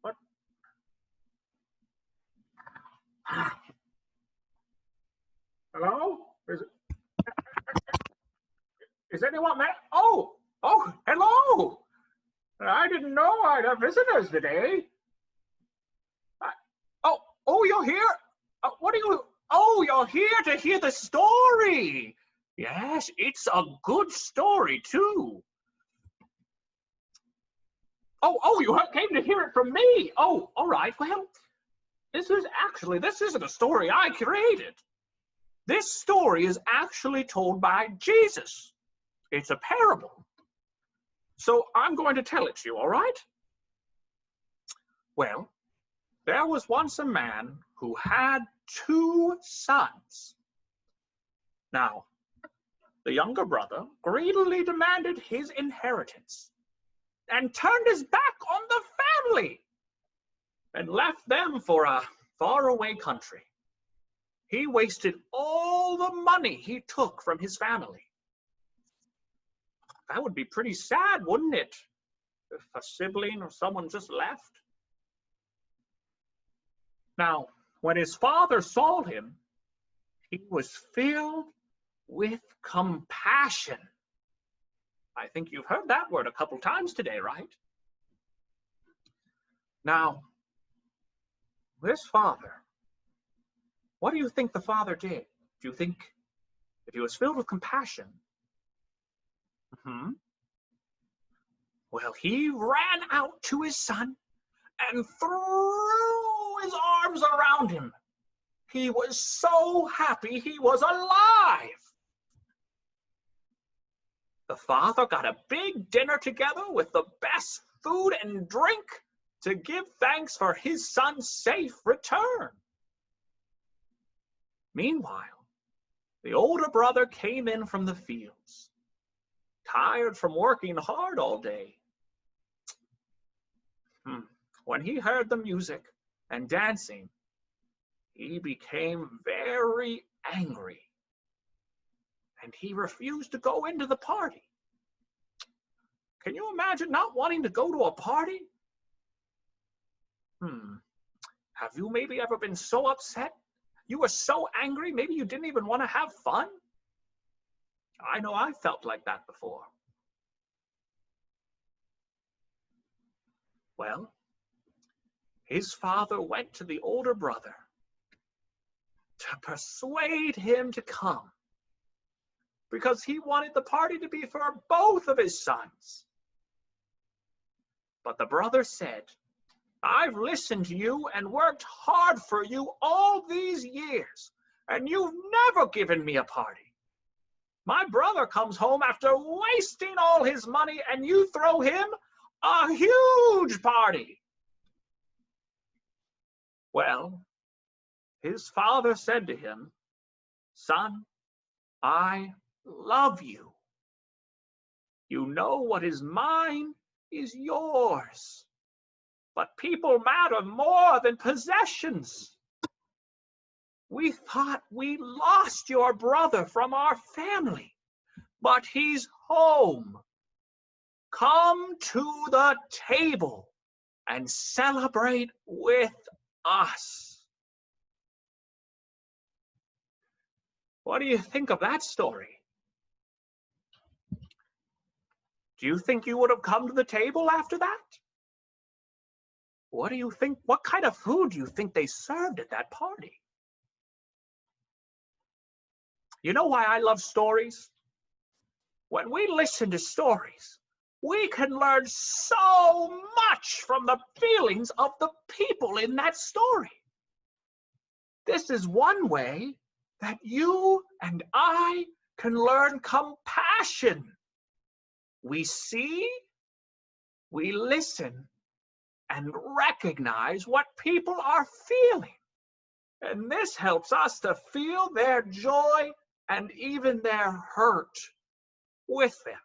What? Hello? Is anyone there? Oh, hello. I didn't know I'd have visitors today. I, oh, you're here? What are you? Oh, you're here to hear the story. Yes, it's a good story too. Oh, you came to hear it from me. Oh, all right. Well, this isn't a story I created. This story is actually told by Jesus. It's a parable. So I'm going to tell it to you, all right? Well, there was once a man who had 2 sons. Now, the younger brother greedily demanded his inheritance and turned his back on the family and left them for a faraway country. He wasted all the money he took from his family. That would be pretty sad, wouldn't it? If a sibling or someone just left. Now, when his father saw him, he was filled with compassion. I think you've heard that word a couple times today, right? Now, this father, what do you think the father did? Do you think if he was filled with compassion? Well, he ran out to his son and threw his arms around him. He was so happy he was alive. The father got a big dinner together with the best food and drink to give thanks for his son's safe return. Meanwhile, the older brother came in from the fields, tired from working hard all day. When he heard the music and dancing, he became very angry, and he refused to go into the party. Can you imagine not wanting to go to a party? Have you maybe ever been so upset? You were so angry, maybe you didn't even want to have fun? I know I felt like that before. Well, his father went to the older brother to persuade him to come because he wanted the party to be for both of his sons. But the brother said, I've listened to you and worked hard for you all these years, and you've never given me a party. My brother comes home after wasting all his money, and you throw him a huge party. Well, his father said to him, Son, I love you. You know what is mine is yours. But people matter more than possessions. We thought we lost your brother from our family, but he's home. Come to the table and celebrate with us. What do you think of that story? Do you think you would have come to the table after that? What do you think? What kind of food do you think they served at that party? You know why I love stories? When we listen to stories, we can learn so much from the feelings of the people in that story. This is one way that you and I can learn compassion. We see, we listen, and recognize what people are feeling. And this helps us to feel their joy and even their hurt with them.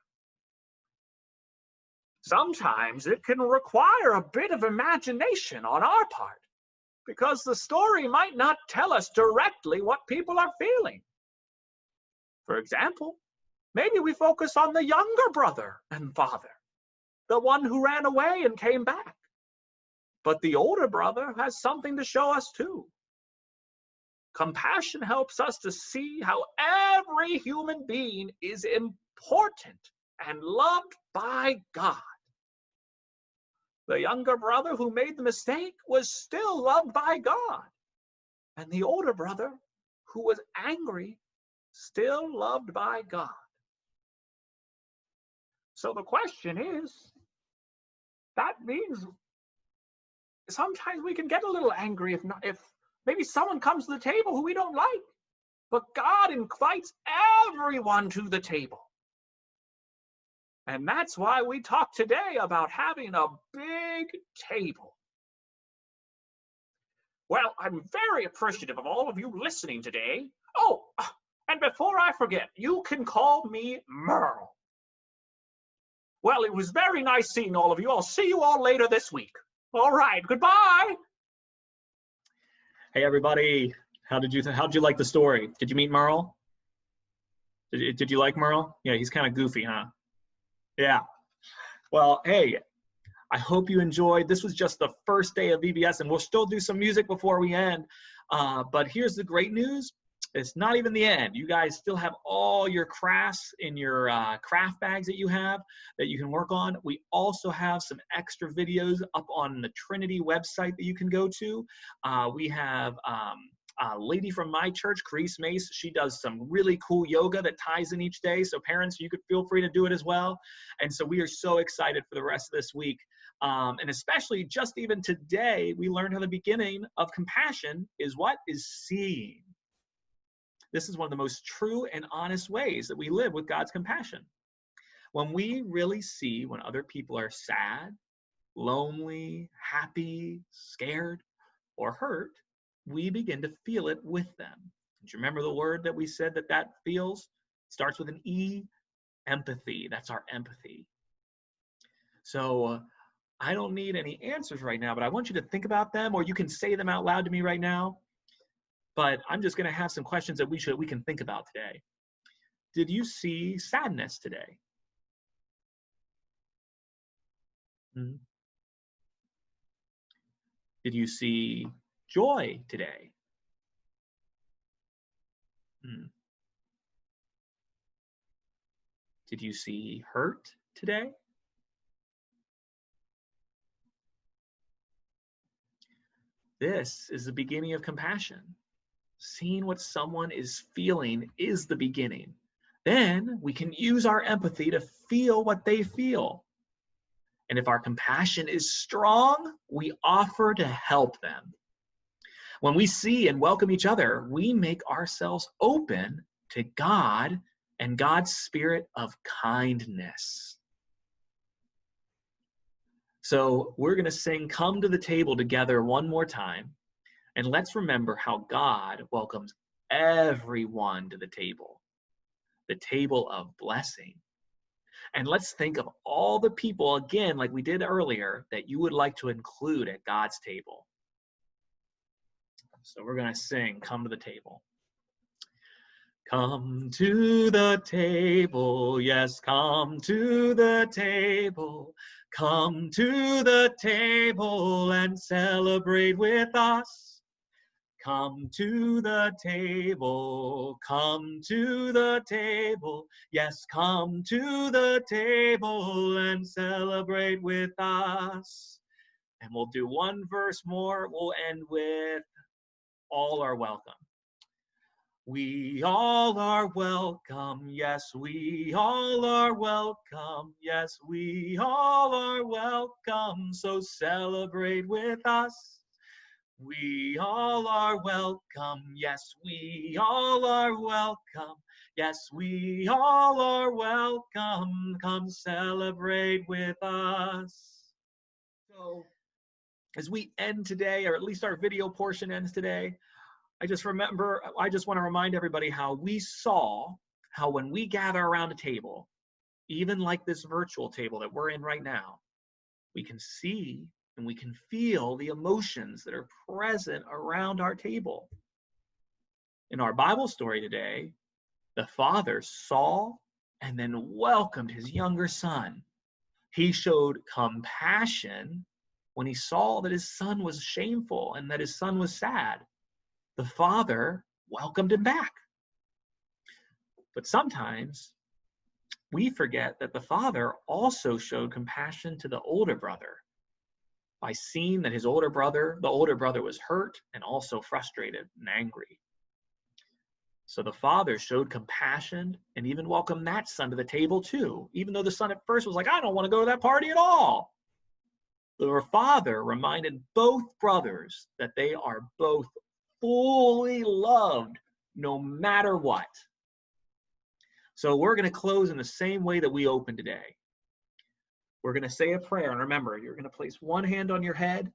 Sometimes it can require a bit of imagination on our part, because the story might not tell us directly what people are feeling. For example, maybe we focus on the younger brother and father, the one who ran away and came back. But the older brother has something to show us too. Compassion helps us to see how every human being is important and loved by God. The younger brother who made the mistake was still loved by God. And the older brother who was angry, still loved by God. So the question is, that means sometimes we can get a little angry if maybe someone comes to the table who we don't like. But God invites everyone to the table. And that's why we talk today about having a big table. Well, I'm very appreciative of all of you listening today. Oh, and before I forget, you can call me Merle. Well, it was very nice seeing all of you. I'll see you all later this week. All right, goodbye. Hey everybody, how'd you like the story? Did you meet Merle? Did you like Merle? Yeah, he's kind of goofy, huh? Yeah. Well, hey, I hope you enjoyed. This was just the first day of VBS, and we'll still do some music before we end. But here's the great news. It's not even the end. You guys still have all your crafts in your craft bags that you have that you can work on. We also have some extra videos up on the Trinity website that you can go to. We have a lady from my church, Carice Mace. She does some really cool yoga that ties in each day. So parents, you could feel free to do it as well. And so we are so excited for the rest of this week. And especially just even today, we learned how the beginning of compassion is what? Is seeing. This is one of the most true and honest ways that we live with God's compassion. When we really see when other people are sad, lonely, happy, scared, or hurt, we begin to feel it with them. Do you remember the word that we said that feels? It starts with an E, empathy. That's our empathy. So I don't need any answers right now, but I want you to think about them, or you can say them out loud to me right now. But I'm just going to have some questions that we can think about today. Did you see sadness today? Hmm. Did you see joy today? Hmm. Did you see hurt today? This is the beginning of compassion. Seeing what someone is feeling is the beginning. Then we can use our empathy to feel what they feel. And if our compassion is strong, we offer to help them. When we see and welcome each other, we make ourselves open to God and God's spirit of kindness. So we're going to sing Come to the Table together one more time. And let's remember how God welcomes everyone to the table of blessing. And let's think of all the people, again, like we did earlier, that you would like to include at God's table. So we're going to sing Come to the Table. Come to the table, yes, come to the table. Come to the table and celebrate with us. Come to the table, yes, come to the table and celebrate with us. And we'll do one verse more. We'll end with all are welcome. We all are welcome, yes, we all are welcome, yes, we all are welcome, so celebrate with us. We all are welcome, yes, we all are welcome, yes, we all are welcome, come celebrate with us. So, as we end today, or at least our video portion ends today, I just want to remind everybody how we saw how when we gather around a table, even like this virtual table that we're in right now, we can see and we can feel the emotions that are present around our table. In our Bible story today, The father saw and then welcomed his younger son. He showed compassion when he saw that his son was shameful and that his son was sad. The father welcomed him back. But sometimes we forget that the father also showed compassion to the older brother by seeing that the older brother was hurt and also frustrated and angry. So the father showed compassion and even welcomed that son to the table too, even though the son at first was like, I don't want to go to that party at all. The father reminded both brothers that they are both fully loved no matter what. So we're going to close in the same way that we opened today. We're going to say a prayer. And remember, you're going to place one hand on your head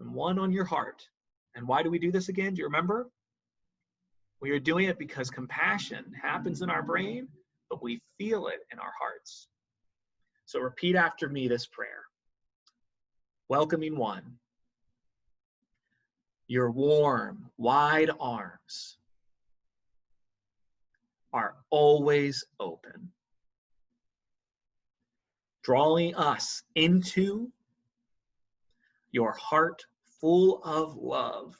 and one on your heart. And why do we do this again? Do you remember? We are doing it because compassion happens in our brain, but we feel it in our hearts. So repeat after me this prayer. Welcoming one. Your warm, wide arms are always open, drawing us into your heart full of love.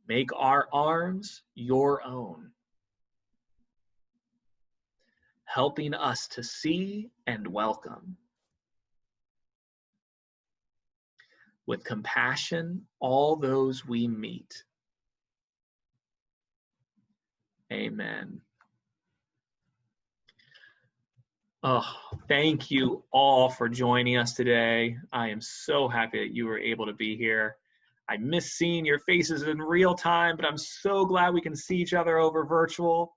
Make our arms your own, helping us to see and welcome with compassion all those we meet. Amen. Oh, thank you all for joining us today. I am so happy that you were able to be here. I miss seeing your faces in real time, but I'm so glad we can see each other over virtual.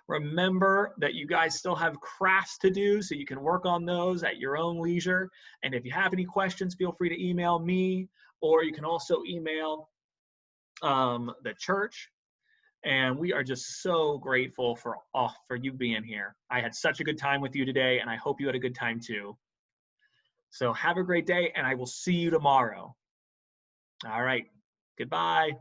Remember that you guys still have crafts to do, so you can work on those at your own leisure. And if you have any questions, feel free to email me, or you can also email the church. And we are just so grateful for you being here. I had such a good time with you today, and I hope you had a good time too. So have a great day, and I will see you tomorrow. All right. Goodbye.